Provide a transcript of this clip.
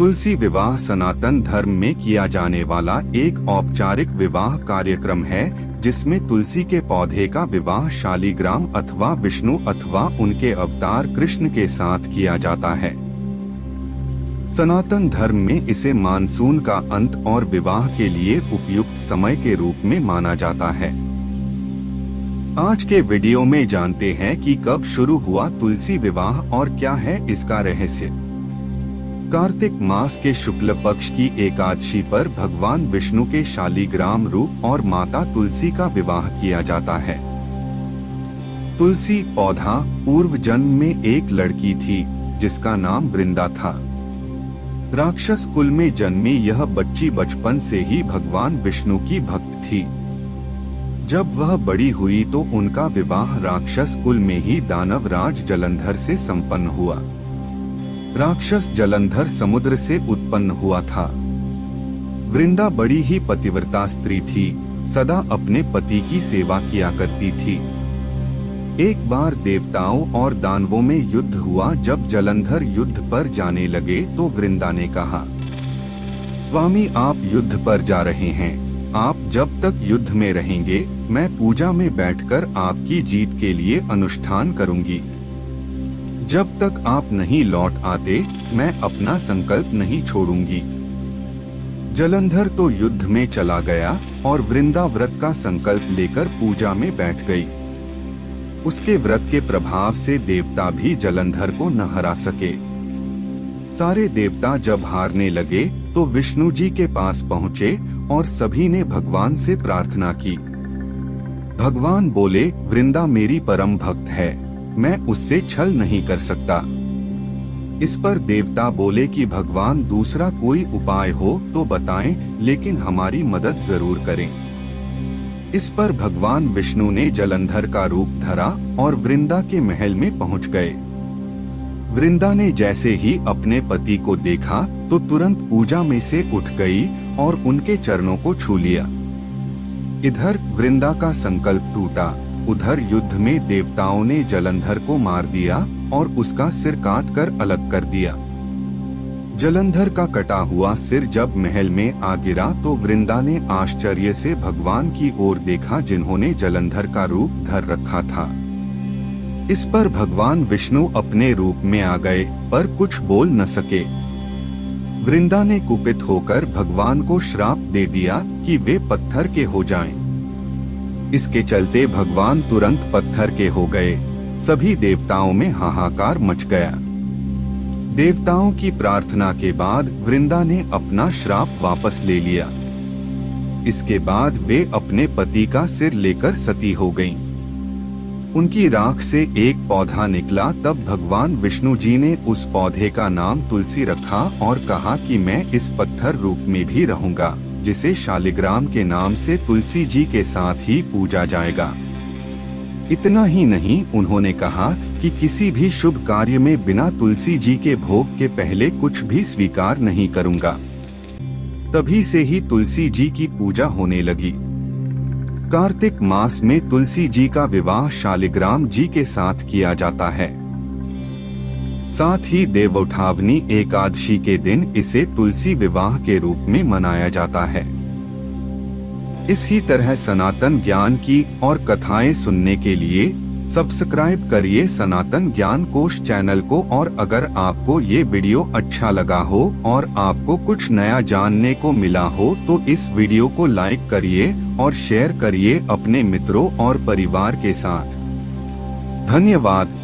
तुलसी विवाह सनातन धर्म में किया जाने वाला एक औपचारिक विवाह कार्यक्रम है, जिसमें तुलसी के पौधे का विवाह शालिग्राम अथवा विष्णु अथवा उनके अवतार कृष्ण के साथ किया जाता है। सनातन धर्म में इसे मानसून का अंत और विवाह के लिए उपयुक्त समय के रूप में माना जाता है। आज के वीडियो में जानते हैं कि कब शुरू हुआ तुलसी विवाह और क्या है इसका रहस्य। कार्तिक मास के शुक्ल पक्ष की एकादशी पर भगवान विष्णु के शालिग्राम रूप और माता तुलसी का विवाह किया जाता है। तुलसी पौधा पूर्व जन्म में एक लड़की थी जिसका नाम वृंदा था। राक्षस कुल में जन्मी यह बच्ची बचपन से ही भगवान विष्णु की भक्त थी। जब वह बड़ी हुई तो उनका विवाह राक्षस कुल में ही दानव राज जलंधर से संपन्न हुआ। राक्षस जलंधर समुद्र से उत्पन्न हुआ था। वृंदा बड़ी ही पतिव्रता स्त्री थी, सदा अपने पति की सेवा किया करती थी। एक बार देवताओं और दानवों में युद्ध हुआ। जब जलंधर युद्ध पर जाने लगे तो वृंदा ने कहा, स्वामी आप युद्ध पर जा रहे हैं, आप जब तक युद्ध में रहेंगे मैं पूजा में बैठकर आपकी जीत के लिए अनुष्ठान करूंगी। जब तक आप नहीं लौट आते मैं अपना संकल्प नहीं छोड़ूंगी। जलंधर तो युद्ध में चला गया और वृंदा व्रत का संकल्प लेकर पूजा में बैठ गई। उसके व्रत के प्रभाव से देवता भी जलंधर को न हरा सके। सारे देवता जब हारने लगे तो विष्णु जी के पास पहुँचे और सभी ने भगवान से प्रार्थना की। भगवान बोले, वृंदा मेरी परम भक्त है, मैं उससे छल नहीं कर सकता। इस पर देवता बोले कि भगवान दूसरा कोई उपाय हो तो बताएं, लेकिन हमारी मदद जरूर करें। इस पर भगवान विष्णु ने जलंधर का रूप धरा और वृंदा के महल में पहुंच गए। वृंदा ने जैसे ही अपने पति को देखा तो तुरंत पूजा में से उठ गई और उनके चरणों को छू लिया। इधर वृंदा का संकल्प टूटा, उधर युद्ध में देवताओं ने जलंधर को मार दिया और उसका सिर काटकर अलग कर दिया। जलंधर का कटा हुआ सिर जब महल में आ गिरा तो वृंदा ने आश्चर्य से भगवान की ओर देखा, जिन्होंने जलंधर का रूप धर रखा था। इस पर भगवान विष्णु अपने रूप में आ गए पर कुछ बोल न सके। वृंदा ने कुपित होकर भगवान को श्राप दे दिया कि वे पत्थर के हो जाएं। इसके चलते भगवान तुरंत पत्थर के हो गए। सभी देवताओं में हाहाकार मच गया। देवताओं की प्रार्थना के बाद वृंदा ने अपना श्राप वापस ले लिया। इसके बाद वे अपने पति का सिर लेकर सती हो गईं। उनकी राख से एक पौधा निकला। तब भगवान विष्णु जी ने उस पौधे का नाम तुलसी रखा और कहा कि मैं इस पत्थर रूप में भी रहूंगा, जिसे शालिग्राम के नाम से तुलसी जी के साथ ही पूजा जाएगा। इतना ही नहीं, उन्होंने कहा कि किसी भी शुभ कार्य में बिना तुलसी जी के भोग के पहले कुछ भी स्वीकार नहीं करूंगा। तभी से ही तुलसी जी की पूजा होने लगी। कार्तिक मास में तुलसी जी का विवाह शालिग्राम जी के साथ किया जाता है। साथ ही देवउठावनी एकादशी के दिन इसे तुलसी विवाह के रूप में मनाया जाता है। इसी तरह सनातन ज्ञान की और कथाएं सुनने के लिए सब्सक्राइब करिए सनातन ज्ञान कोश चैनल को। और अगर आपको ये वीडियो अच्छा लगा हो और आपको कुछ नया जानने को मिला हो तो इस वीडियो को लाइक करिए और शेयर करिए अपने मित्रों और परिवार के साथ। धन्यवाद।